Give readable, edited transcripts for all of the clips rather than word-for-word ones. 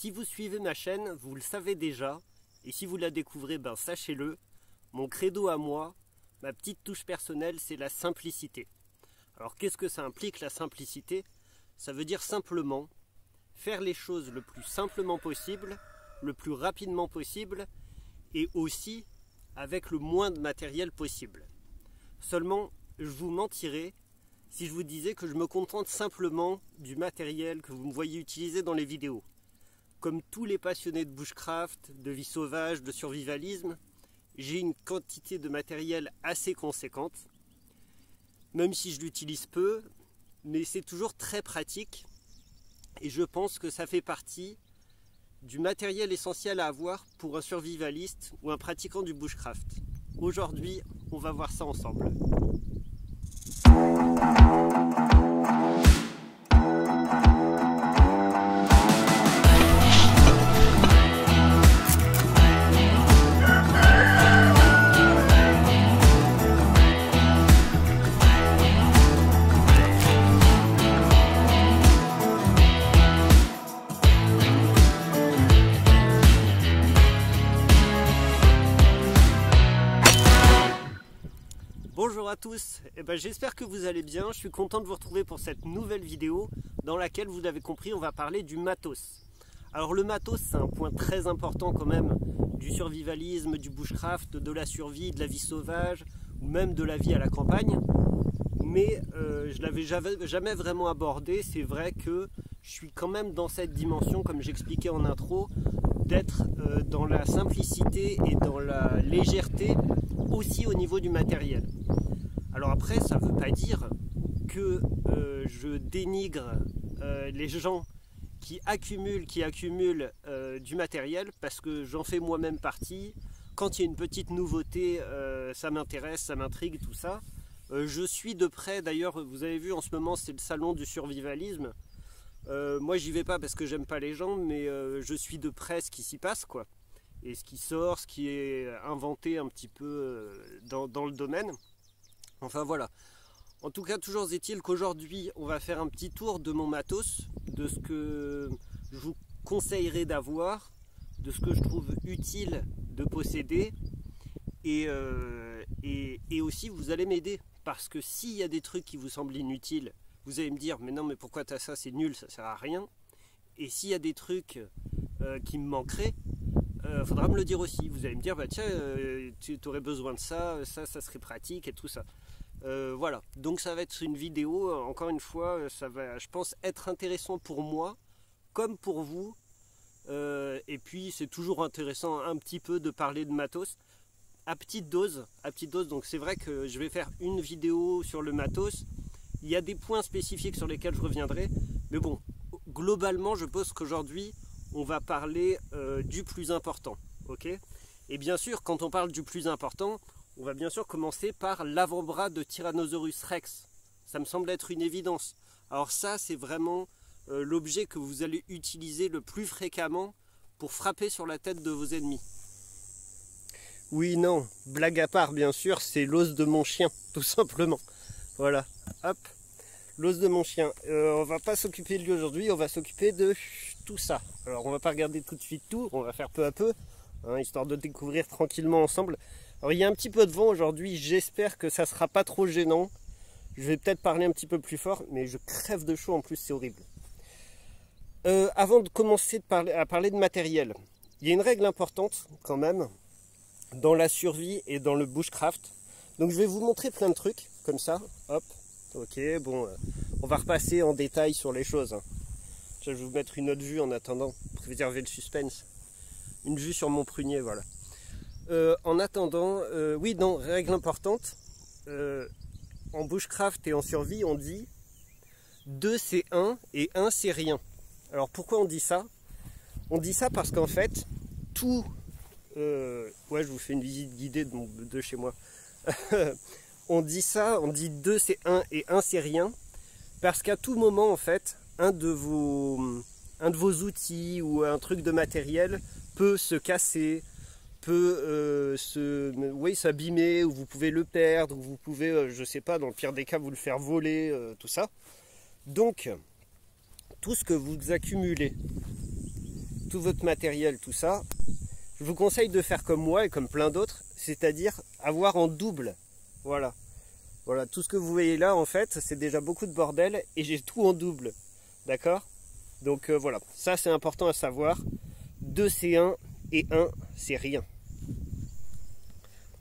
Si vous suivez ma chaîne, vous le savez déjà, et si vous la découvrez, ben sachez-le, mon credo à moi, ma petite touche personnelle, c'est la simplicité. Alors qu'est-ce que ça implique la simplicité? Ça veut dire simplement faire les choses le plus simplement possible, le plus rapidement possible, et aussi avec le moins de matériel possible. Seulement, je vous mentirais si je vous disais que je me contente simplement du matériel que vous me voyez utiliser dans les vidéos. Comme tous les passionnés de bushcraft, de vie sauvage, de survivalisme, j'ai une quantité de matériel assez conséquente, même si je l'utilise peu, mais c'est toujours très pratique et je pense que ça fait partie du matériel essentiel à avoir pour un survivaliste ou un pratiquant du bushcraft. Aujourd'hui, on va voir ça ensemble. Bonjour à tous, j'espère que vous allez bien, je suis content de vous retrouver pour cette nouvelle vidéo dans laquelle, vous l'avez compris, on va parler du matos. Alors le matos, c'est un point très important quand même du survivalisme, du bushcraft, de la survie, de la vie sauvage ou même de la vie à la campagne, mais je ne l'avais jamais vraiment abordé. C'est vrai que je suis quand même dans cette dimension, comme j'expliquais en intro, d'être dans la simplicité et dans la légèreté aussi au niveau du matériel. Alors après, ça ne veut pas dire que je dénigre les gens qui accumulent du matériel, parce que j'en fais moi-même partie. Quand il y a une petite nouveauté, ça m'intéresse, ça m'intrigue, tout ça. Je suis de près, d'ailleurs, vous avez vu en ce moment, c'est le salon du survivalisme. Moi, j'y vais pas parce que j'aime pas les gens, mais je suis de près ce qui s'y passe, quoi. Et ce qui sort, ce qui est inventé un petit peu dans le domaine. Enfin voilà. En tout cas, toujours est-il qu'aujourd'hui, on va faire un petit tour de mon matos, de ce que je vous conseillerais d'avoir, de ce que je trouve utile de posséder. Et aussi, vous allez m'aider. Parce que s'il y a des trucs qui vous semblent inutiles, vous allez me dire, mais non, mais pourquoi tu as ça, c'est nul, ça sert à rien. Et s'il y a des trucs qui me manqueraient, faudra me le dire aussi. Vous allez me dire, bah tiens, tu aurais besoin de ça, ça serait pratique et tout ça. Voilà, donc ça va être une vidéo, encore une fois, ça va, je pense, être intéressant pour moi, comme pour vous. Et puis c'est toujours intéressant un petit peu de parler de matos, à petite dose, donc c'est vrai que je vais faire une vidéo sur le matos. Il y a des points spécifiques sur lesquels je reviendrai, mais bon, globalement, je pense qu'aujourd'hui, on va parler du plus important, ok? Et bien sûr, quand on parle du plus important, on va bien sûr commencer par l'avant-bras de Tyrannosaurus Rex. Ça me semble être une évidence. Alors ça, c'est vraiment l'objet que vous allez utiliser le plus fréquemment pour frapper sur la tête de vos ennemis. Oui, non, blague à part, bien sûr, c'est l'os de mon chien, tout simplement. Voilà, hop, l'os de mon chien. On va pas s'occuper de lui aujourd'hui, on va s'occuper de tout ça. Alors on va pas regarder tout de suite tout, on va faire peu à peu, hein, histoire de découvrir tranquillement ensemble. Alors il y a un petit peu de vent aujourd'hui, j'espère que ça sera pas trop gênant. Je vais peut-être parler un petit peu plus fort, mais je crève de chaud en plus, c'est horrible. Avant de commencer à parler de matériel, il y a une règle importante quand même dans la survie et dans le bushcraft. Donc je vais vous montrer plein de trucs comme ça, hop, ok, bon, on va repasser en détail sur les choses. Hein. Je vais vous mettre une autre vue en attendant, pour préserver le suspense. Une vue sur mon prunier, voilà. En attendant, oui, non, règle importante, en bushcraft et en survie, on dit 2 c'est 1 et 1 c'est rien. Alors pourquoi on dit ça? On dit ça parce qu'en fait, tout... ouais, je vous fais une visite guidée de chez moi. On dit ça, on dit 2 c'est 1 et 1 c'est rien, parce qu'à tout moment, en fait, un de vos outils ou un truc de matériel peut se casser, peut s'abîmer, ou vous pouvez le perdre, ou vous pouvez, je sais pas, dans le pire des cas, vous le faire voler, tout ça. Donc, tout ce que vous accumulez, tout votre matériel, tout ça, je vous conseille de faire comme moi et comme plein d'autres, c'est-à-dire avoir en double. Voilà. Voilà, tout ce que vous voyez là, en fait, c'est déjà beaucoup de bordel et j'ai tout en double. D'accord? Donc voilà, ça c'est important à savoir. 2 c'est 1 et 1 c'est rien.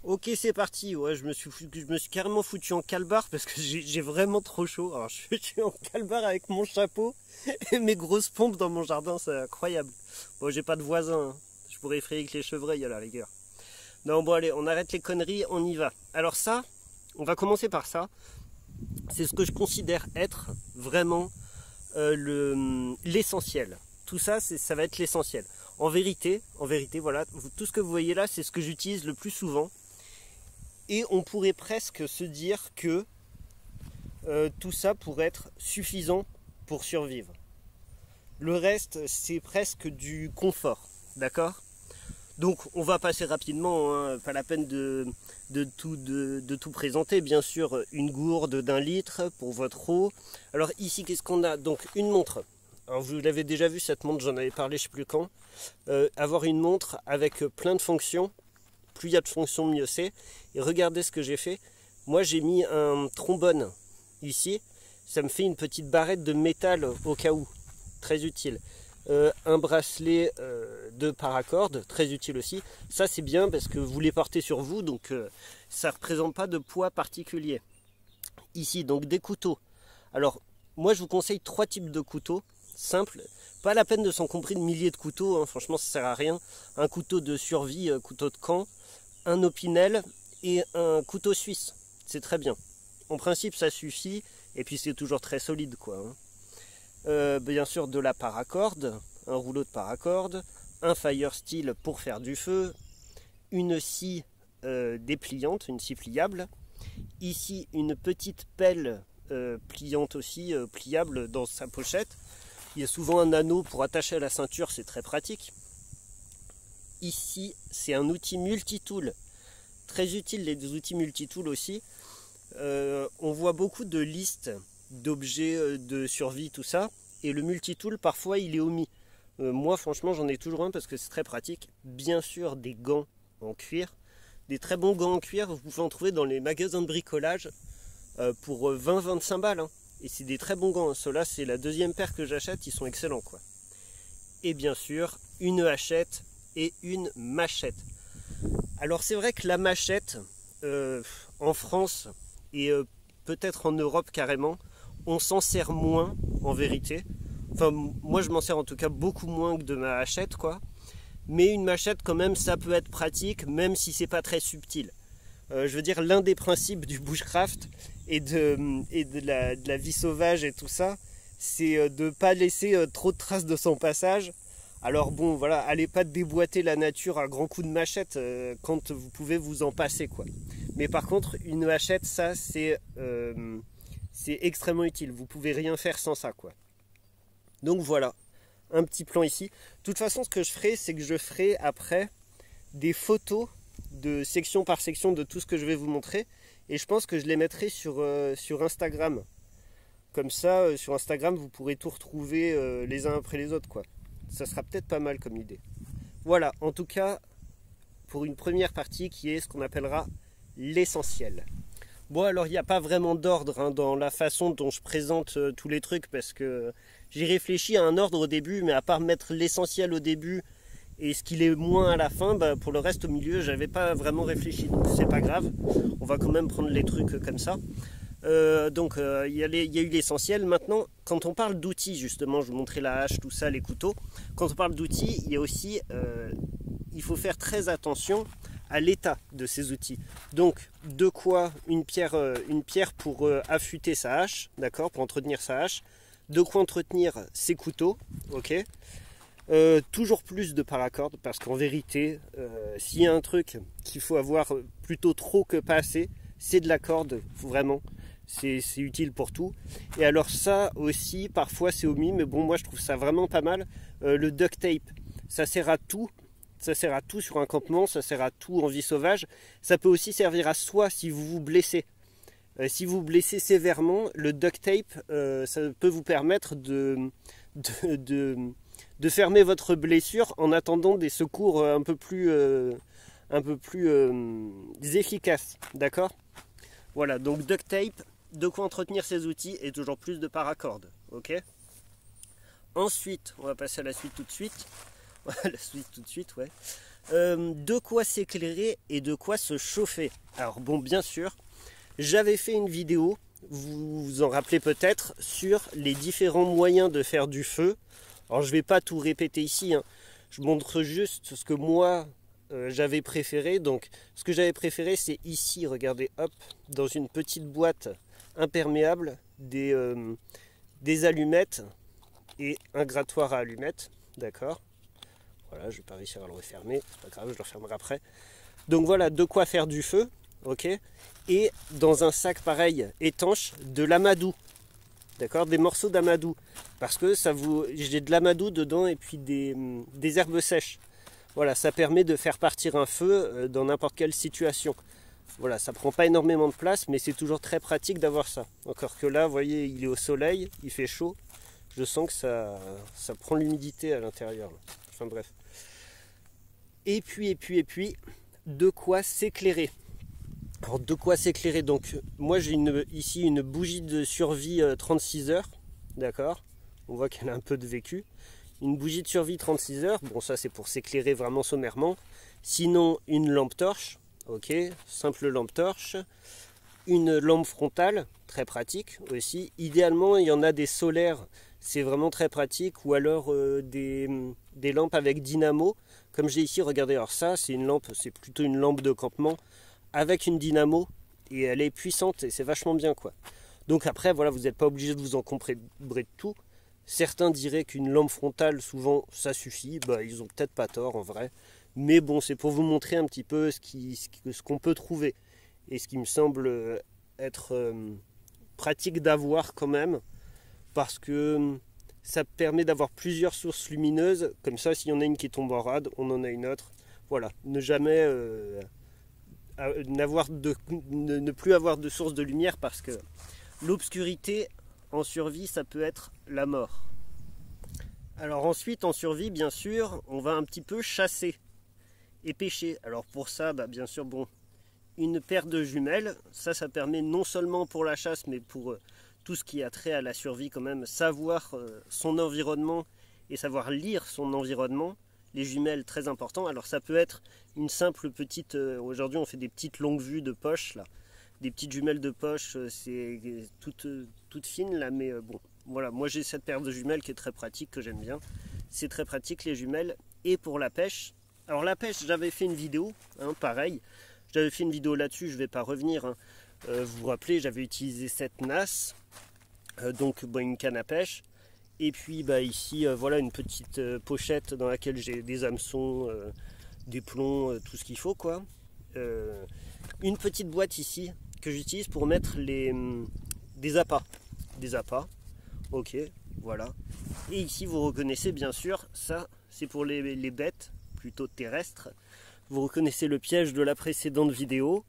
Ok, c'est parti. Ouais, je me suis carrément foutu en calbar parce que j'ai vraiment trop chaud. Alors je suis en calbar avec mon chapeau et mes grosses pompes dans mon jardin, c'est incroyable. Bon, j'ai pas de voisins, hein. Je pourrais effrayer avec les chevreuils à la rigueur. Non, bon allez, on arrête les conneries, on y va. Alors ça, on va commencer par ça. C'est ce que je considère être vraiment l'essentiel. Tout ça, ça va être l'essentiel. En vérité, voilà, tout ce que vous voyez là, c'est ce que j'utilise le plus souvent. Et on pourrait presque se dire que tout ça pourrait être suffisant pour survivre. Le reste, c'est presque du confort, d'accord? Donc on va passer rapidement, hein, pas la peine de tout présenter. Bien sûr, une gourde d'1 litre pour votre eau. Alors ici, qu'est-ce qu'on a? Donc une montre. Alors vous l'avez déjà vu, cette montre, j'en avais parlé je ne sais plus quand. Avoir une montre avec plein de fonctions. Plus il y a de fonctions, mieux c'est. Et regardez ce que j'ai fait. Moi j'ai mis un trombone ici. Ça me fait une petite barrette de métal au cas où. Très utile. Un bracelet de paracorde, très utile aussi. Ça c'est bien parce que vous les portez sur vous, donc ça ne représente pas de poids particulier. Ici donc des couteaux. Alors moi je vous conseille 3 types de couteaux simples. Pas la peine de s'encombrer de milliers de couteaux, hein. Franchement ça sert à rien. Un couteau de survie, couteau de camp, un opinel et un couteau suisse. C'est très bien. En principe ça suffit et puis c'est toujours très solide quoi, hein. Bien sûr de la paracorde, un rouleau de paracorde, un fire steel pour faire du feu, une scie dépliante, une scie pliable, ici une petite pelle pliante aussi, pliable dans sa pochette. Il y a souvent un anneau pour attacher à la ceinture, c'est très pratique. Ici c'est un outil multitool, très utile les outils multitool aussi. On voit beaucoup de listes d'objets de survie, tout ça, et le multitool parfois il est omis. Moi franchement j'en ai toujours un parce que c'est très pratique. Bien sûr des gants en cuir, des très bons gants en cuir, vous pouvez en trouver dans les magasins de bricolage pour 20-25 balles, hein. Et c'est des très bons gants, ceux-là c'est la deuxième paire que j'achète, ils sont excellents quoi. Et bien sûr une hachette et une machette. Alors c'est vrai que la machette en France et peut-être en Europe carrément, on s'en sert moins en vérité. Enfin moi je m'en sers en tout cas beaucoup moins que de ma hachette quoi. Mais une machette quand même ça peut être pratique même si c'est pas très subtil. Je veux dire l'un des principes du bushcraft et de la vie sauvage et tout ça, c'est de ne pas laisser trop de traces de son passage. Alors bon voilà, allez pas déboîter la nature à grands coups de machette quand vous pouvez vous en passer quoi. Mais par contre une hachette ça c'est extrêmement utile, vous pouvez rien faire sans ça quoi. Donc voilà, un petit plan ici. De toute façon ce que je ferai c'est que je ferai après des photos de section par section de tout ce que je vais vous montrer. Et je pense que je les mettrai sur Instagram. Comme ça sur Instagram vous pourrez tout retrouver les uns après les autres quoi. Ça sera peut-être pas mal comme idée. Voilà, en tout cas, pour une première partie qui est ce qu'on appellera l'essentiel. Bon, alors il n'y a pas vraiment d'ordre hein, dans la façon dont je présente tous les trucs parce que j'ai réfléchi à un ordre au début, mais à part mettre l'essentiel au début et ce qu'il est moins à la fin, bah, pour le reste au milieu, j'avais pas vraiment réfléchi. Donc c'est pas grave, on va quand même prendre les trucs comme ça. Donc il y a eu l'essentiel. Maintenant quand on parle d'outils, justement je vous montrais la hache, tout ça, les couteaux, quand on parle d'outils il y a aussi il faut faire très attention à l'état de ces outils. Donc de quoi une pierre pour affûter sa hache, d'accord, pour entretenir sa hache, de quoi entretenir ses couteaux, ok. Toujours plus de paracorde parce qu'en vérité s'il y a un truc qu'il faut avoir plutôt trop que pas assez, c'est de la corde, vraiment. C'est utile pour tout. Et alors ça aussi, parfois c'est omis, mais bon, moi je trouve ça vraiment pas mal. Le duct tape, ça sert à tout. Ça sert à tout sur un campement, ça sert à tout en vie sauvage. Ça peut aussi servir à soi si vous vous blessez. Si vous vous blessez sévèrement, le duct tape, ça peut vous permettre de de fermer votre blessure en attendant des secours un peu plus efficaces, d'accord? Voilà, donc duct tape, de quoi entretenir ces outils et toujours plus de paracorde, ok? Ensuite, on va passer à la suite tout de suite. La suite tout de suite, ouais. De quoi s'éclairer et de quoi se chauffer. Alors bon, bien sûr, j'avais fait une vidéo, vous vous en rappelez peut-être, sur les différents moyens de faire du feu. Alors je ne vais pas tout répéter ici, hein. Je montre juste ce que moi j'avais préféré. Donc ce que j'avais préféré, c'est ici, regardez, hop, dans une petite boîte imperméable, des allumettes et un grattoir à allumettes, d'accord? Voilà, je ne vais pas réussir à le refermer, c'est pas grave, je le refermerai après. Donc voilà, de quoi faire du feu, ok? Et dans un sac pareil, étanche, de l'amadou, d'accord? Des morceaux d'amadou, parce que j'ai de l'amadou dedans et puis des herbes sèches. Voilà, ça permet de faire partir un feu dans n'importe quelle situation. Voilà, ça prend pas énormément de place, mais c'est toujours très pratique d'avoir ça. Encore que là, vous voyez, il est au soleil, il fait chaud. Je sens que ça prend l'humidité à l'intérieur. Enfin bref. Et puis, de quoi s'éclairer. Alors, de quoi s'éclairer? Donc, moi, j'ai ici une bougie de survie 36 heures. D'accord? On voit qu'elle a un peu de vécu. Une bougie de survie 36 heures. Bon, ça, c'est pour s'éclairer vraiment sommairement. Sinon, une lampe torche. Ok, simple lampe torche. Une lampe frontale, très pratique aussi. Idéalement, il y en a des solaires. C'est vraiment très pratique. Ou alors des lampes avec dynamo. Comme j'ai ici, regardez, alors ça, c'est une lampe, c'est plutôt une lampe de campement avec une dynamo et elle est puissante et c'est vachement bien, quoi. Donc après, voilà, vous n'êtes pas obligé de vous encombrer de tout. Certains diraient qu'une lampe frontale, souvent, ça suffit. Bah, ils ont peut-être pas tort en vrai. Mais bon, c'est pour vous montrer un petit peu ce qu'on peut trouver et ce qui me semble être pratique d'avoir quand même, parce que ça permet d'avoir plusieurs sources lumineuses. Comme ça, s'il y en a une qui tombe en rade, on en a une autre. Voilà, ne jamais ne plus avoir de source de lumière, parce que l'obscurité en survie, ça peut être la mort. Alors ensuite, en survie, bien sûr, on va un petit peu chasser et pêcher. Alors pour ça, bien sûr, bon, une paire de jumelles, ça permet non seulement pour la chasse, mais pour tout ce qui a trait à la survie quand même, savoir son environnement et savoir lire son environnement. Les jumelles, très important. Alors ça peut être une simple petite, aujourd'hui on fait des petites longues vues de poche là, des petites jumelles de poche, c'est toutes fines là, mais bon, voilà, moi j'ai cette paire de jumelles qui est très pratique, que j'aime bien. C'est très pratique les jumelles. Et pour la pêche, alors la pêche, j'avais fait une vidéo, hein, pareil, j'avais fait une vidéo là-dessus, je ne vais pas revenir, hein. Vous vous rappelez, j'avais utilisé cette nasse, donc une canne à pêche, et puis ici voilà une petite pochette dans laquelle j'ai des hameçons, des plombs, tout ce qu'il faut, quoi. Une petite boîte ici que j'utilise pour mettre des appâts, ok, voilà. Et ici vous reconnaissez bien sûr, ça c'est pour les bêtes plutôt terrestres. Vous reconnaissez le piège de la précédente vidéo.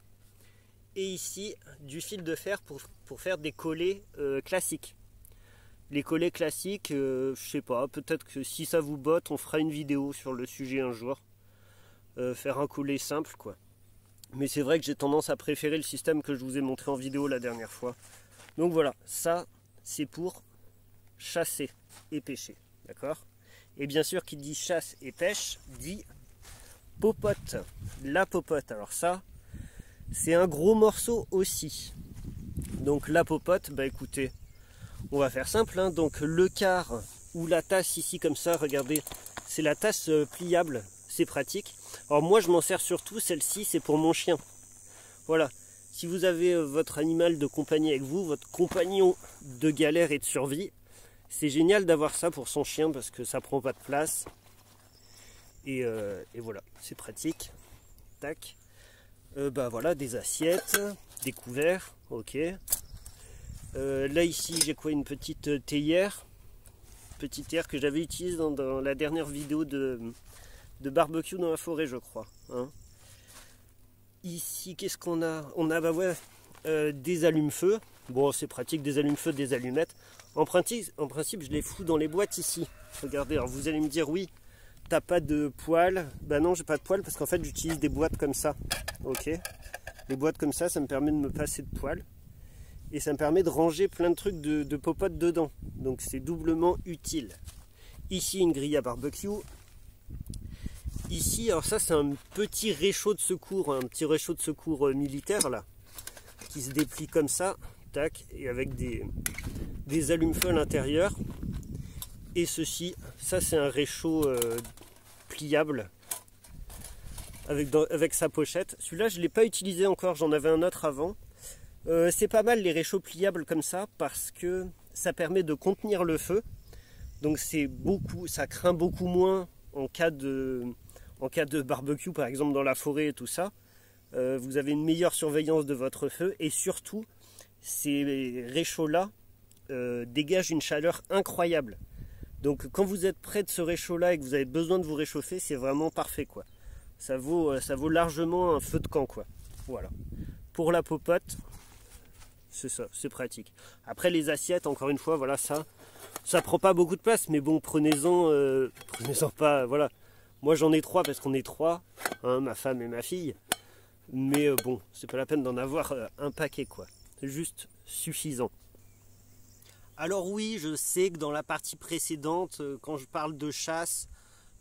Et ici, du fil de fer pour faire des collets classiques. Les collets classiques, je sais pas, peut-être que si ça vous botte, on fera une vidéo sur le sujet un jour. Faire un collet simple, quoi. Mais c'est vrai que j'ai tendance à préférer le système que je vous ai montré en vidéo la dernière fois. Donc voilà, ça, c'est pour chasser et pêcher, d'accord? Et bien sûr, qui dit chasse et pêche, dit popote. La popote, alors ça, c'est un gros morceau aussi. Donc la popote, écoutez, on va faire simple, hein. Donc le quart ou la tasse ici comme ça, regardez, c'est la tasse pliable, c'est pratique. Alors moi je m'en sers surtout, celle-ci c'est pour mon chien. Voilà, si vous avez votre animal de compagnie avec vous, votre compagnon de galère et de survie, c'est génial d'avoir ça pour son chien parce que ça prend pas de place. Et voilà, c'est pratique. Tac. Voilà, des assiettes, des couverts, ok. Là ici j'ai quoi, une petite théière. Petite théière que j'avais utilisée dans la dernière vidéo de barbecue dans la forêt, je crois, hein. Ici qu'est-ce qu'on a? On a des allumes-feu. Bon, c'est pratique, des allumes-feu, des allumettes. En principe, je les fous dans les boîtes ici. Regardez, alors vous allez me dire, oui, t'as pas de poêle. Ben non, j'ai pas de poêle parce qu'en fait, j'utilise des boîtes comme ça. Ok. Les boîtes comme ça me permet de me passer de poêle. Et ça me permet de ranger plein de trucs de popote dedans. Donc c'est doublement utile. Ici, une grille à barbecue. Ici, alors ça, c'est un petit réchaud de secours, un petit réchaud de secours militaire là, qui se déplie comme ça, tac, et avec des allumes-feu à l'intérieur. Et ceci, ça c'est un réchaud pliable avec sa pochette. Celui-là, je ne l'ai pas utilisé encore, j'en avais un autre avant. C'est pas mal les réchauds pliables comme ça parce que ça permet de contenir le feu. Donc ça craint beaucoup moins en cas de barbecue, par exemple dans la forêt et tout ça. Vous avez une meilleure surveillance de votre feu et surtout, ces réchauds-là dégagent une chaleur incroyable. Donc quand vous êtes près de ce réchaud-là et que vous avez besoin de vous réchauffer, c'est vraiment parfait, quoi. Ça vaut largement un feu de camp, quoi. Voilà. Pour la popote, c'est ça, c'est pratique. Après les assiettes, encore une fois, voilà, ça prend pas beaucoup de place, mais bon, prenez-en pas, voilà. Moi j'en ai 3 parce qu'on est 3, hein, ma femme et ma fille. Mais bon, c'est pas la peine d'en avoir un paquet, quoi. C'est juste suffisant. Alors oui, je sais que dans la partie précédente, quand je parle de chasse,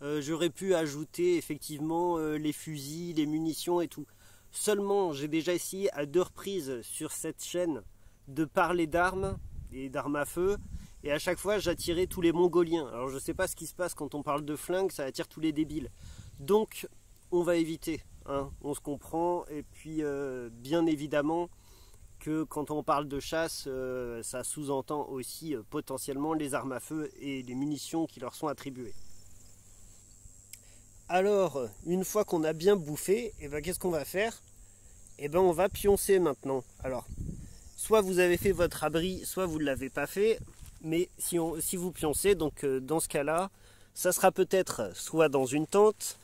j'aurais pu ajouter effectivement les fusils, les munitions et tout. Seulement, j'ai déjà essayé à 2 reprises sur cette chaîne de parler d'armes et d'armes à feu. Et à chaque fois, j'attirais tous les Mongoliens. Alors je sais pas ce qui se passe quand on parle de flingue, ça attire tous les débiles. Donc, on va éviter. Hein, on se comprend. Et puis, bien évidemment, que quand on parle de chasse, ça sous-entend aussi potentiellement les armes à feu et les munitions qui leur sont attribuées. Alors, une fois qu'on a bien bouffé, et ben, qu'est-ce qu'on va faire? Et ben, on va pioncer maintenant. Alors, soit vous avez fait votre abri, soit vous ne l'avez pas fait. Mais si vous pioncez, donc dans ce cas-là, ça sera peut-être soit dans une tente,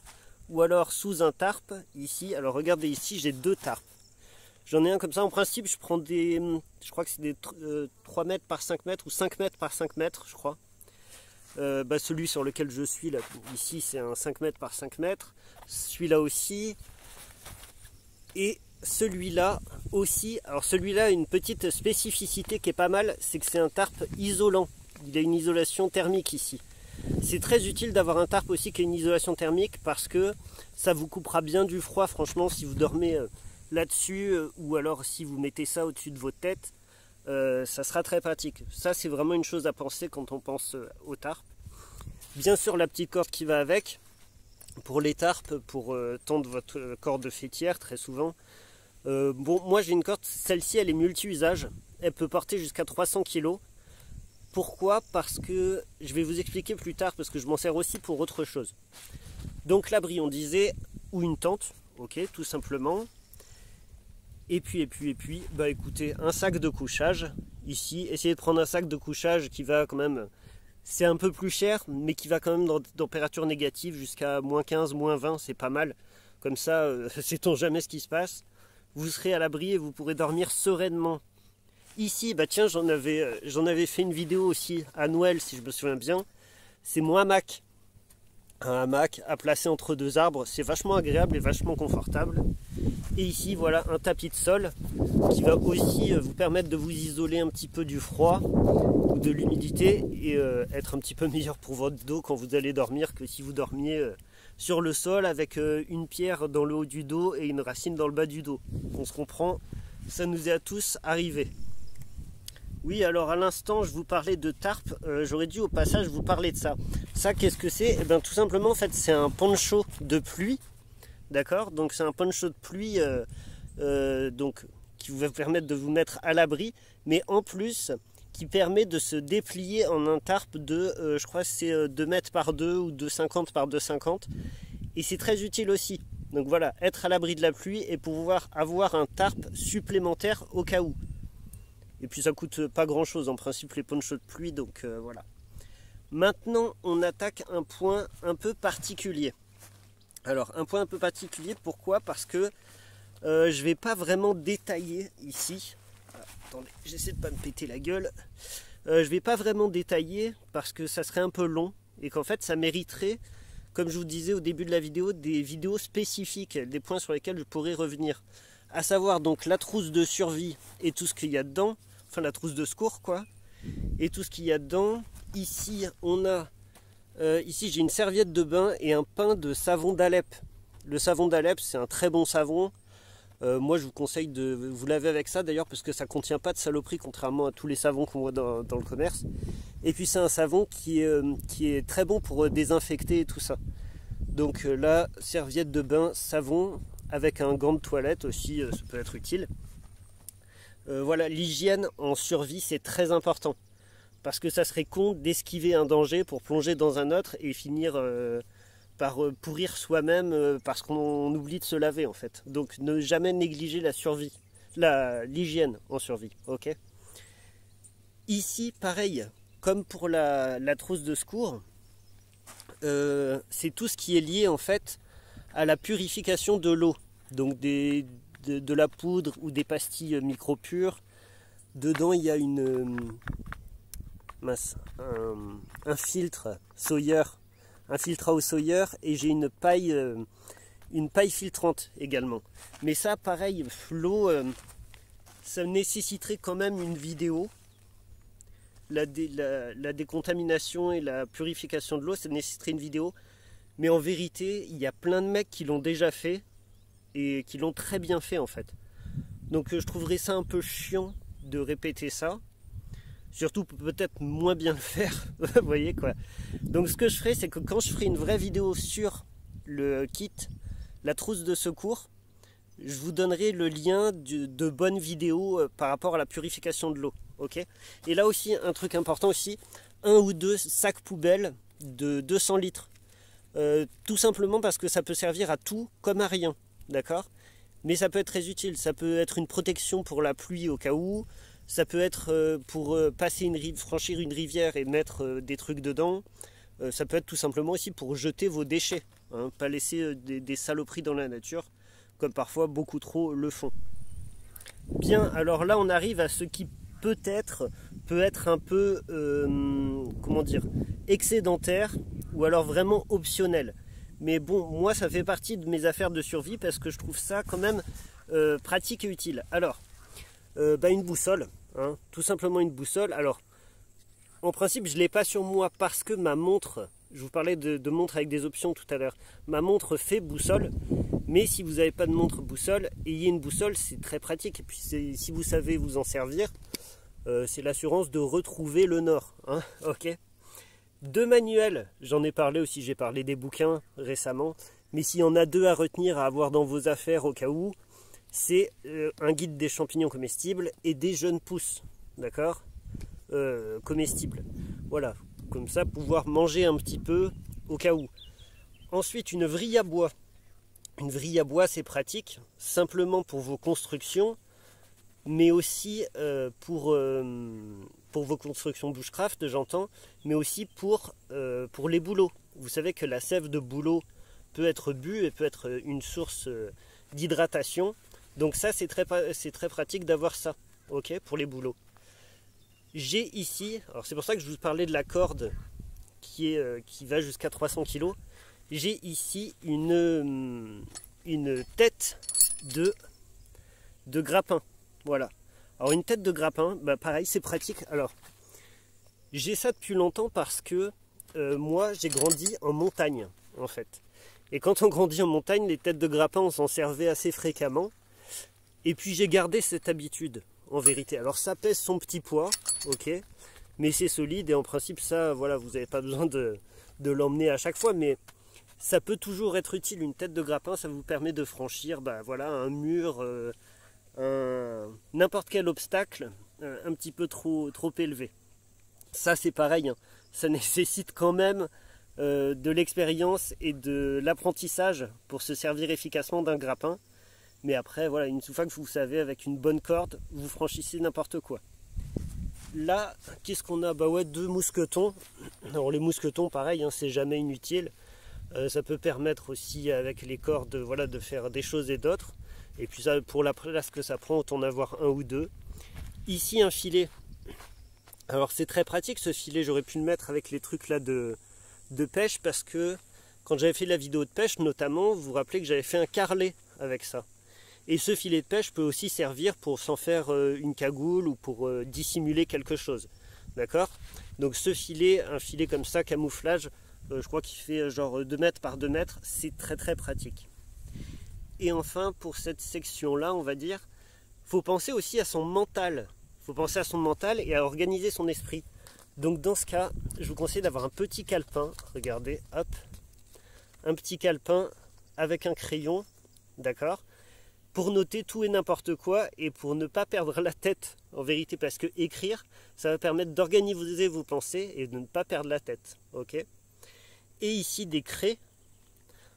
ou alors sous un tarp, ici. Alors regardez ici, j'ai 2 tarps. J'en ai un comme ça, en principe, je prends je crois que c'est des 3 mètres par 5 mètres, ou 5 mètres par 5 mètres, je crois. Celui sur lequel je suis, là, ici, c'est un 5 mètres par 5 mètres. Celui-là aussi. Et celui-là aussi. Alors celui-là a une petite spécificité qui est pas mal, c'est que c'est un tarp isolant. Il a une isolation thermique ici. C'est très utile d'avoir un tarp aussi qui a une isolation thermique parce que ça vous coupera bien du froid, franchement, si vous dormez là-dessus ou alors si vous mettez ça au-dessus de votre tête, ça sera très pratique. Ça, c'est vraiment une chose à penser quand on pense au tarp. Bien sûr, la petite corde qui va avec pour les tarps, pour tendre votre corde fêtière très souvent. Bon, moi j'ai une corde, celle-ci elle est multi-usage, elle peut porter jusqu'à 300 kg. Pourquoi? Parce que je vais vous expliquer plus tard, parce que je m'en sers aussi pour autre chose. Donc l'abri, on disait, ou une tente, ok, tout simplement. Et puis, bah écoutez, un sac de couchage, ici, essayez de prendre un sac de couchage qui va quand même, c'est un peu plus cher, mais qui va quand même dans température négative jusqu'à -15, -20, c'est pas mal. Comme ça, sait-on jamais ce qui se passe. Vous serez à l'abri et vous pourrez dormir sereinement. Ici, bah tiens, j'en avais fait une vidéo aussi à Noël, si je me souviens bien. C'est mon hamac. Un hamac à placer entre 2 arbres, c'est vachement agréable et vachement confortable. Et ici, voilà un tapis de sol qui va aussi vous permettre de vous isoler un petit peu du froid ou de l'humidité et être un petit peu meilleur pour votre dos quand vous allez dormir que si vous dormiez sur le sol avec une pierre dans le haut du dos et une racine dans le bas du dos. On se comprend, ça nous est à tous arrivé. Oui, alors à l'instant, je vous parlais de tarp, j'aurais dû au passage vous parler de ça. Ça, qu'est-ce que c'est? Eh bien, tout simplement, en fait, c'est un poncho de pluie, d'accord? Donc, c'est un poncho de pluie donc, qui va vous permettre de vous mettre à l'abri, mais en plus, qui permet de se déplier en un tarp de, je crois que c'est 2 mètres par 2 ou 2,50 par 2,50. Et c'est très utile aussi. Donc voilà, être à l'abri de la pluie et pouvoir avoir un tarp supplémentaire au cas où. Et puis ça coûte pas grand chose en principe les ponchos de pluie, donc voilà. Maintenant on attaque un point un peu particulier. Alors un point un peu particulier, pourquoi? Parce que je vais pas vraiment détailler ici. attendez, j'essaie de pas me péter la gueule. Je vais pas vraiment détailler parce que ça serait un peu long et qu'en fait ça mériterait, comme je vous disais au début de la vidéo, des vidéos spécifiques, des points sur lesquels je pourrais revenir. À savoir donc la trousse de survie et tout ce qu'il y a dedans, enfin la trousse de secours quoi, et tout ce qu'il y a dedans. Ici on a, ici j'ai une serviette de bain et un pain de savon d'Alep. Le savon d'Alep c'est un très bon savon. Moi je vous conseille de vous laver avec ça d'ailleurs parce que ça contient pas de saloperie contrairement à tous les savons qu'on voit dans le commerce. Et puis c'est un savon qui est très bon pour désinfecter et tout ça. Donc là, serviette de bain, savon avec un gant de toilette aussi, ça peut être utile. Voilà, l'hygiène en survie c'est très important. Parce que ça serait con d'esquiver un danger pour plonger dans un autre et finir par pourrir soi-même parce qu'on oublie de se laver en fait. Donc ne jamais négliger la survie, l'hygiène en survie, ok. Ici pareil, comme pour la trousse de secours, c'est tout ce qui est lié en fait à la purification de l'eau. Donc de la poudre ou des pastilles micro-pures. Dedans il y a un filtre Sawyer, un filtre à eau Sawyer et j'ai une paille filtrante également. Mais ça pareil, l'eau, ça nécessiterait quand même une vidéo. La décontamination et la purification de l'eau, ça nécessiterait une vidéo. Mais en vérité, il y a plein de mecs qui l'ont déjà fait et qui l'ont très bien fait en fait. Donc je trouverais ça un peu chiant de répéter ça. Surtout peut-être moins bien le faire, vous voyez quoi. Donc ce que je ferai, c'est que quand je ferai une vraie vidéo sur le kit, la trousse de secours, je vous donnerai le lien de bonnes vidéos par rapport à la purification de l'eau. Okay. Et là aussi, un truc important aussi, 1 ou 2 sacs poubelles de 200 litres. Tout simplement parce que ça peut servir à tout comme à rien, d'accord. Mais ça peut être très utile, ça peut être une protection pour la pluie au cas où. Ça peut être pour franchir une rivière et mettre des trucs dedans. Ça peut être tout simplement aussi pour jeter vos déchets. Hein, pas laisser des saloperies dans la nature, comme parfois beaucoup trop le font. Bien, alors là on arrive à ce qui peut être un peu, comment dire, excédentaire ou alors vraiment optionnel. Mais bon, moi ça fait partie de mes affaires de survie parce que je trouve ça quand même pratique et utile. Alors, une boussole. Hein, tout simplement une boussole. Alors, en principe, je ne l'ai pas sur moi parce que ma montre, je vous parlais de montre avec des options tout à l'heure, ma montre fait boussole, mais si vous n'avez pas de montre boussole, ayez une boussole, c'est très pratique. Et puis, si vous savez vous en servir, c'est l'assurance de retrouver le nord. Hein, ok. Deux manuels, j'en ai parlé aussi, j'ai parlé des bouquins récemment, mais s'il y en a deux à retenir, à avoir dans vos affaires au cas où, c'est un guide des champignons comestibles et des jeunes pousses, d'accord, comestibles. Voilà, comme ça pouvoir manger un petit peu au cas où. Ensuite, une vrille à bois. Une vrille à bois, c'est pratique, simplement pour vos constructions, mais aussi pour vos constructions bushcraft, j'entends, mais aussi pour les bouleaux. Vous savez que la sève de bouleau peut être bue et peut être une source d'hydratation. Donc ça, c'est très pratique d'avoir ça, ok, pour les bouleaux. J'ai ici, alors c'est pour ça que je vous parlais de la corde qui va jusqu'à 300 kg. J'ai ici une tête de grappin, voilà. Alors une tête de grappin, pareil, c'est pratique. Alors, j'ai ça depuis longtemps parce que moi, j'ai grandi en montagne, en fait. Et quand on grandit en montagne, les têtes de grappin, on s'en servait assez fréquemment. Et puis j'ai gardé cette habitude, en vérité. Alors ça pèse son petit poids, ok, mais c'est solide et en principe ça, voilà, vous n'avez pas besoin de l'emmener à chaque fois, mais ça peut toujours être utile. Une tête de grappin, ça vous permet de franchir, voilà, un mur, n'importe quel obstacle un petit peu trop élevé. Ça c'est pareil, hein. Ça nécessite quand même de l'expérience et de l'apprentissage pour se servir efficacement d'un grappin. Mais après, voilà, une fois que vous savez, avec une bonne corde, vous franchissez n'importe quoi. Là, qu'est-ce qu'on a? Ouais, 2 mousquetons. Alors les mousquetons, pareil, hein, c'est jamais inutile. Ça peut permettre aussi, avec les cordes, voilà, de faire des choses et d'autres. Et puis ça, pour la place que ça prend, autant en avoir 1 ou 2. Ici un filet. Alors c'est très pratique ce filet, j'aurais pu le mettre avec les trucs là de pêche parce que quand j'avais fait la vidéo de pêche notamment, vous vous rappelez que j'avais fait un carrelet avec ça. Et ce filet de pêche peut aussi servir pour s'en faire une cagoule ou pour dissimuler quelque chose. D'accord? Donc ce filet, un filet comme ça, camouflage, je crois qu'il fait genre 2 mètres par 2 mètres, c'est très pratique. Et enfin pour cette section là, on va dire, faut penser aussi à son mental. Faut penser à son mental et à organiser son esprit. Donc dans ce cas, je vous conseille d'avoir un petit calepin. Regardez, hop, un petit calepin avec un crayon, d'accord, pour noter tout et n'importe quoi et pour ne pas perdre la tête en vérité, parce que écrire, ça va permettre d'organiser vos pensées et de ne pas perdre la tête, ok. Et ici des craies.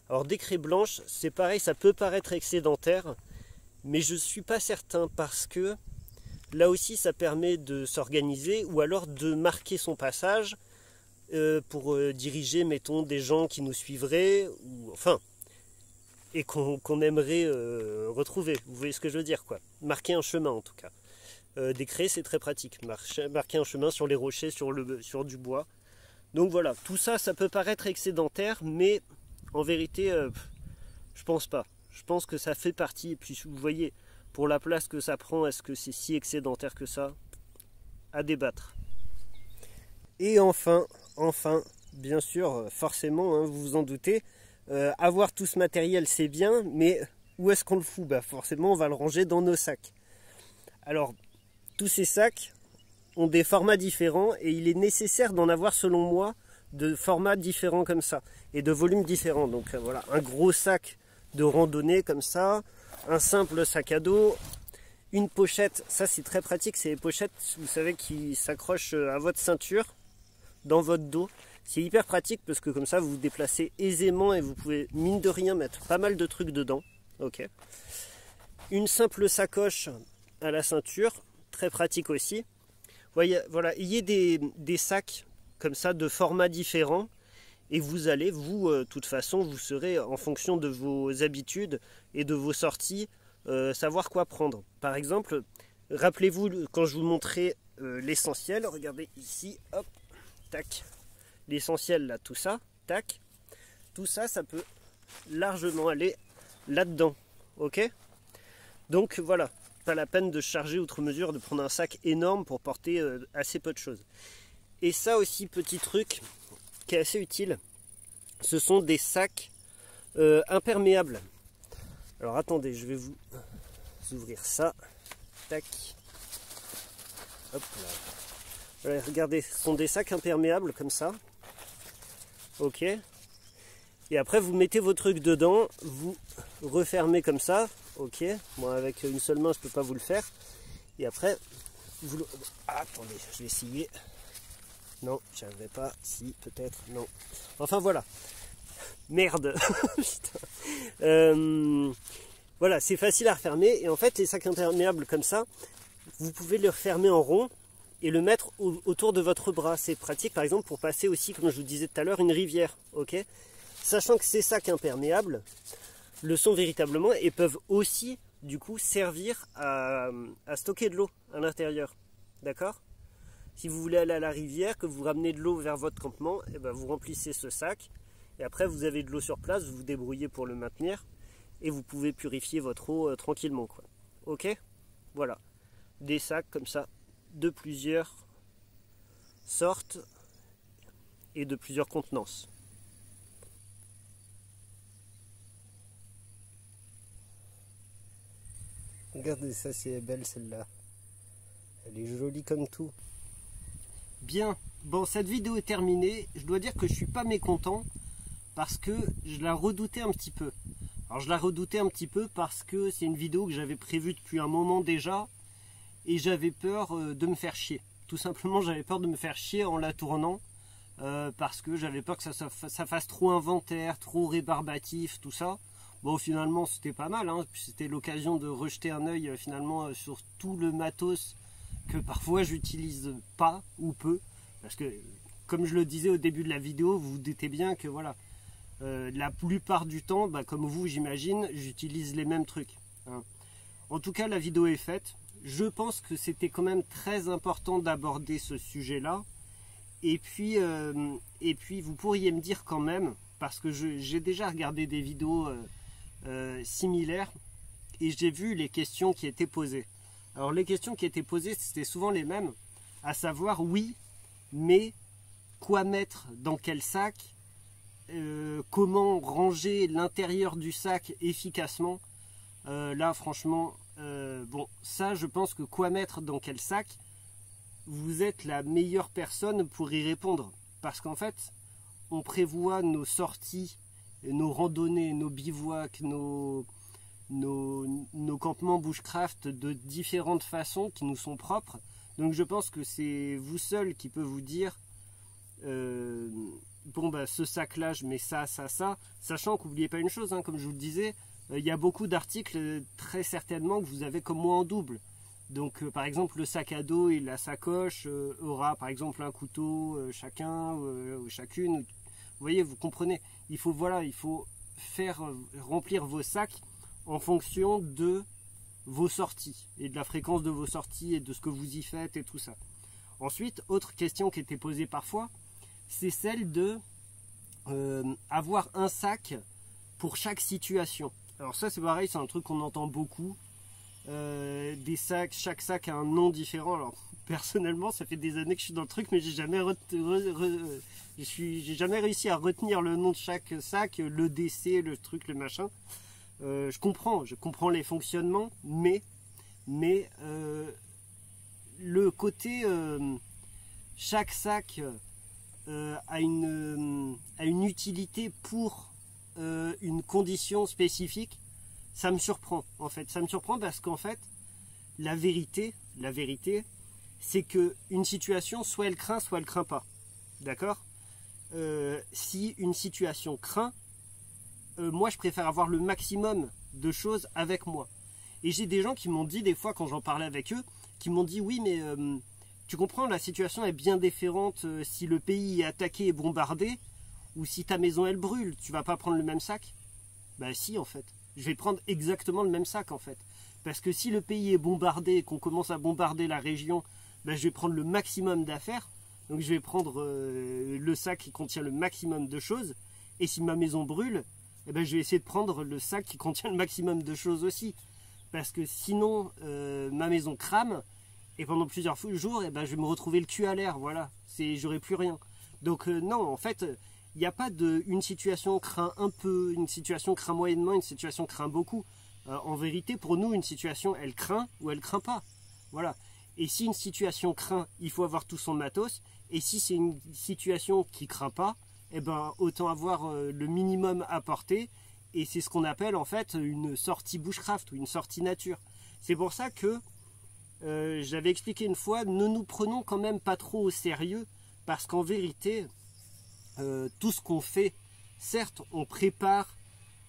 Alors des craies blanches, c'est pareil, ça peut paraître excédentaire, mais je ne suis pas certain parce que là aussi, ça permet de s'organiser ou alors de marquer son passage pour diriger, mettons, des gens qui nous suivraient, ou enfin, et qu'on aimerait retrouver. Vous voyez ce que je veux dire, quoi. Marquer un chemin, en tout cas. Des craies, c'est très pratique. Marquer un chemin sur les rochers, sur du bois. Donc voilà, tout ça, ça peut paraître excédentaire, mais en vérité, je pense pas. Je pense que ça fait partie, et puis vous voyez, pour la place que ça prend, est-ce que c'est si excédentaire que ça? À débattre. Et enfin, bien sûr, forcément, hein, vous vous en doutez, avoir tout ce matériel c'est bien, mais où est-ce qu'on le fout? Bah forcément, on va le ranger dans nos sacs. Alors, tous ces sacs ont des formats différents et il est nécessaire d'en avoir, selon moi, de formats différents comme ça et de volumes différents. Donc voilà, un gros sac de randonnée comme ça, un simple sac à dos, une pochette, ça c'est très pratique, c'est les pochettes, vous savez, qui s'accrochent à votre ceinture, dans votre dos. C'est hyper pratique parce que comme ça vous vous déplacez aisément et vous pouvez, mine de rien, mettre pas mal de trucs dedans. Ok. Une simple sacoche à la ceinture, très pratique aussi. Voyez, voilà, il y a des sacs comme ça de formats différents. Et vous allez, vous, de toute façon, vous serez, en fonction de vos habitudes et de vos sorties, savoir quoi prendre. Par exemple, rappelez-vous, quand je vous montrais l'essentiel, regardez ici, hop, tac, l'essentiel là, tout ça, tac, tout ça, ça peut largement aller là-dedans, ok? Donc voilà, pas la peine de charger outre mesure, de prendre un sac énorme pour porter assez peu de choses. Et ça aussi, petit truc qui est assez utile, ce sont des sacs imperméables. Alors attendez, je vais vous ouvrir ça. Tac. Hop là. Voilà, regardez, ce sont des sacs imperméables comme ça. Ok. Et après vous mettez vos trucs dedans, vous refermez comme ça. Ok. Moi avec une seule main je peux pas vous le faire. Et après, vous le... Ah, attendez, je vais essayer. Non, j'avais pas. Si, peut-être. Non. Enfin voilà. Merde. Voilà, c'est facile à refermer. Et en fait, les sacs imperméables comme ça, vous pouvez le refermer en rond et le mettre autour de votre bras. C'est pratique, par exemple, pour passer aussi, comme je vous disais tout à l'heure, une rivière. Ok. Sachant que ces sacs imperméables le sont véritablement et peuvent aussi, du coup, servir à stocker de l'eau à l'intérieur. D'accord ? Si vous voulez aller à la rivière, que vous ramenez de l'eau vers votre campement, et ben vous remplissez ce sac. Et après, vous avez de l'eau sur place, vous vous débrouillez pour le maintenir. Et vous pouvez purifier votre eau tranquillement, quoi. Ok ? Voilà. Des sacs comme ça, de plusieurs sortes et de plusieurs contenances. Regardez ça, c'est belle celle-là. Elle est jolie comme tout. Bien, bon, cette vidéo est terminée. Je dois dire que je suis pas mécontent parce que je la redoutais un petit peu. Alors je la redoutais un petit peu parce que c'est une vidéo que j'avais prévue depuis un moment déjà et j'avais peur de me faire chier. Tout simplement, j'avais peur de me faire chier en la tournant parce que j'avais peur que ça fasse trop inventaire, trop rébarbatif, tout ça. Bon, finalement, c'était pas mal, hein. C'était l'occasion de rejeter un œil finalement sur tout le matos que parfois j'utilise pas ou peu. Parce que, comme je le disais au début de la vidéo, vous vous doutez bien que voilà, la plupart du temps, bah, comme vous, j'imagine, j'utilise les mêmes trucs. Hein. En tout cas, la vidéo est faite. je pense que c'était quand même très important d'aborder ce sujet-là. Et puis vous pourriez me dire quand même, parce que j'ai déjà regardé des vidéos similaires et j'ai vu les questions qui étaient posées. Alors les questions qui étaient posées, c'était souvent les mêmes, à savoir oui, mais quoi mettre dans quel sac, comment ranger l'intérieur du sac efficacement. Là franchement, bon, ça je pense que quoi mettre dans quel sac, vous êtes la meilleure personne pour y répondre. Parce qu'en fait, on prévoit nos sorties, nos randonnées, nos bivouacs, nos campements bushcraft de différentes façons qui nous sont propres. Donc je pense que c'est vous seul qui peut vous dire bon bah ce sac là je mets ça, sachant qu'oubliez pas une chose, hein, comme je vous le disais, il y a beaucoup d'articles très certainement que vous avez comme moi en double. Donc par exemple le sac à dos et la sacoche aura par exemple un couteau chacun ou chacune. Vous voyez, vous comprenez. Il faut faire remplir vos sacs en fonction de vos sorties et de la fréquence de vos sorties et de ce que vous y faites et tout ça. Ensuite, autre question qui était posée parfois, c'est celle de avoir un sac pour chaque situation. Alors ça c'est pareil, c'est un truc qu'on entend beaucoup. Des sacs, chaque sac a un nom différent. Alors personnellement ça fait des années que je suis dans le truc, mais j'ai jamais réussi à retenir le nom de chaque sac, le DC, le truc, le machin. Je comprends les fonctionnements, mais le côté chaque sac a une utilité pour une condition spécifique. Ça me surprend en fait, ça me surprend parce qu'en fait la vérité c'est que une situation soit elle craint soit elle craint pas, d'accord. Si une situation craint, moi je préfère avoir le maximum de choses avec moi. Et j'ai des gens qui m'ont dit des fois quand j'en parlais avec eux, qui m'ont dit oui mais tu comprends, la situation est bien différente si le pays est attaqué et bombardé ou si ta maison elle brûle, tu vas pas prendre le même sac. Bah si en fait. Je vais prendre exactement le même sac en fait. Parce que si le pays est bombardé et qu'on commence à bombarder la région, ben je vais prendre le maximum d'affaires. Donc je vais prendre le sac qui contient le maximum de choses. Et si ma maison brûle, eh ben je vais essayer de prendre le sac qui contient le maximum de choses aussi. Parce que sinon ma maison crame et pendant plusieurs jours, eh ben je vais me retrouver le cul à l'air. Voilà, j'aurai plus rien. Donc non, en fait... Il n'y a pas une situation craint un peu, une situation craint moyennement, une situation craint beaucoup. En vérité, pour nous, une situation, elle craint ou elle craint pas. Voilà. Et si une situation craint, il faut avoir tout son matos. Et si c'est une situation qui craint pas, eh ben, autant avoir le minimum à porter. Et c'est ce qu'on appelle en fait une sortie bushcraft ou une sortie nature. C'est pour ça que j'avais expliqué une fois, ne nous prenons quand même pas trop au sérieux. Parce qu'en vérité... tout ce qu'on fait, certes on prépare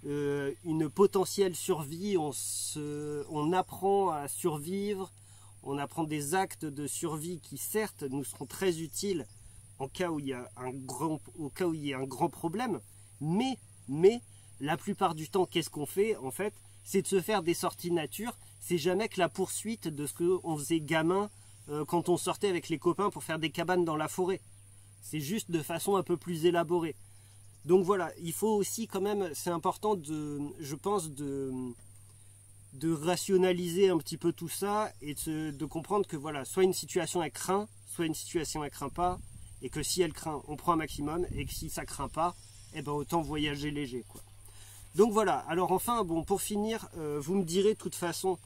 une potentielle survie, on apprend à survivre, on apprend des actes de survie qui certes nous seront très utiles au cas où il y a un grand problème, mais la plupart du temps qu'est-ce qu'on fait en fait, c'est de se faire des sorties nature. C'est jamais que la poursuite de ce qu'on faisait gamin quand on sortait avec les copains pour faire des cabanes dans la forêt. C'est juste de façon un peu plus élaborée. Donc voilà, il faut aussi quand même, c'est important je pense, de rationaliser un petit peu tout ça et de comprendre que voilà, soit une situation elle craint, soit une situation elle craint pas, et que si elle craint, on prend un maximum, et que si ça craint pas, eh ben autant voyager léger, quoi. Donc voilà, alors enfin, bon, pour finir, vous me direz de toute façon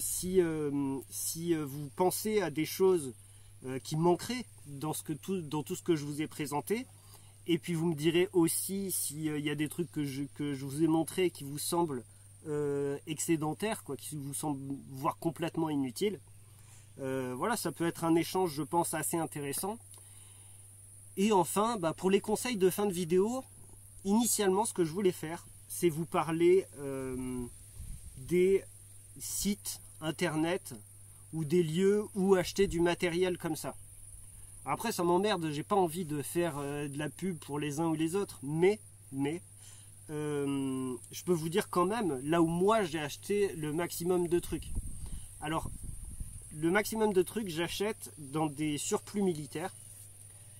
si vous pensez à des choses qui manqueraient dans tout ce que je vous ai présenté. Et puis vous me direz aussi s'il y a des trucs que je vous ai montrés qui vous semblent excédentaires, quoi, qui vous semblent voire complètement inutiles. Voilà, ça peut être un échange, je pense, assez intéressant. Et enfin, bah, pour les conseils de fin de vidéo, initialement ce que je voulais faire, c'est vous parler des sites internet ou des lieux où acheter du matériel comme ça. Après ça m'emmerde, j'ai pas envie de faire de la pub pour les uns ou les autres, mais je peux vous dire quand même là où moi j'ai acheté le maximum de trucs. Alors le maximum de trucs, j'achète dans des surplus militaires.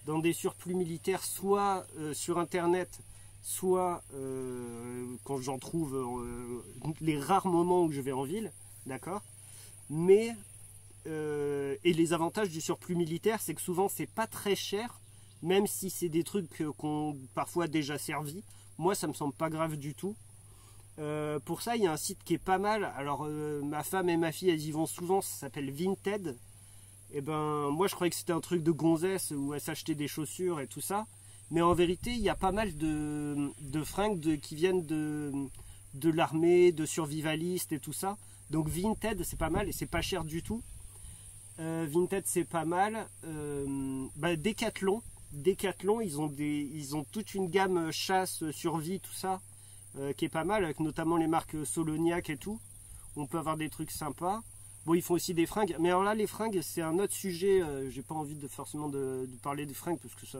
Dans des surplus militaires, soit sur internet, soit quand j'en trouve les rares moments où je vais en ville, d'accord. Mais et les avantages du surplus militaire, c'est que souvent c'est pas très cher, même si c'est des trucs qu'on parfois déjà servi. Moi, ça me semble pas grave du tout. Pour ça, il y a un site qui est pas mal. Alors, ma femme et ma fille, elles y vont souvent. Ça s'appelle Vinted. Et ben, moi, je croyais que c'était un truc de gonzesse où elles s'achetaient des chaussures et tout ça. Mais en vérité, il y a pas mal de fringues qui viennent de l'armée, de survivalistes et tout ça. Donc Vinted, c'est pas mal et c'est pas cher du tout. Vinted, c'est pas mal. Decathlon, ils ont toute une gamme chasse, survie, tout ça, qui est pas mal, avec notamment les marques Soloniac et tout. On peut avoir des trucs sympas. Bon, ils font aussi des fringues, mais alors là, les fringues, c'est un autre sujet. J'ai pas envie forcément de parler des fringues parce que ça,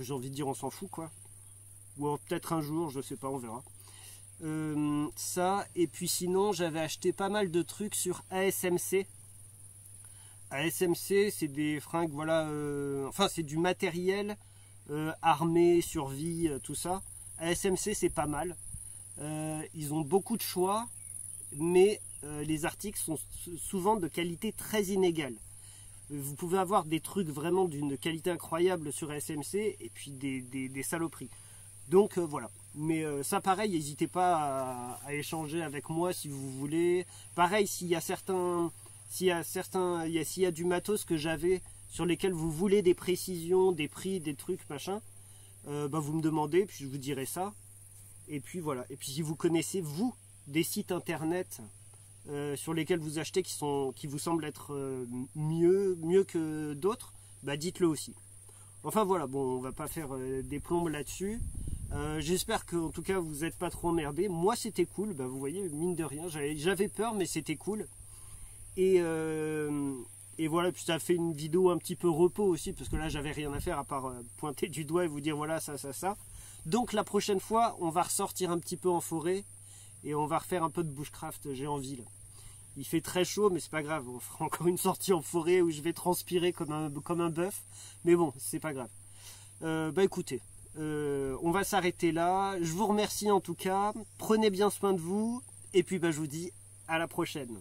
j'ai envie de dire, on s'en fout quoi. Ou peut-être un jour, je sais pas, on verra. Ça, et puis sinon, j'avais acheté pas mal de trucs sur ASMC. ASMC, c'est des fringues, voilà, enfin, c'est du matériel armé, survie, tout ça. ASMC, c'est pas mal. Ils ont beaucoup de choix, mais les articles sont souvent de qualité très inégale. Vous pouvez avoir des trucs vraiment d'une qualité incroyable sur ASMC et puis des saloperies. Donc voilà. Mais ça pareil, n'hésitez pas à échanger avec moi si vous voulez. Pareil, s'il y a du matos que j'avais sur lesquels vous voulez des précisions, des prix, des trucs, machin, vous me demandez, puis je vous dirai ça. Et puis voilà. Et puis si vous connaissez, vous, des sites internet sur lesquels vous achetez qui vous semblent être mieux que d'autres, dites-le aussi. Enfin voilà, bon, on va pas faire des plombes là-dessus. J'espère qu'en tout cas vous n'êtes pas trop emmerdés. Moi c'était cool, vous voyez, mine de rien, j'avais peur mais c'était cool. Et voilà, puis ça fait une vidéo un petit peu repos aussi, parce que là j'avais rien à faire à part pointer du doigt et vous dire voilà ça. Donc la prochaine fois on va ressortir un petit peu en forêt et on va refaire un peu de bushcraft, j'ai envie là. Il fait très chaud mais c'est pas grave, on fera encore une sortie en forêt où je vais transpirer comme un bœuf, mais bon c'est pas grave. Écoutez, on va s'arrêter là, je vous remercie en tout cas, prenez bien soin de vous et puis je vous dis à la prochaine.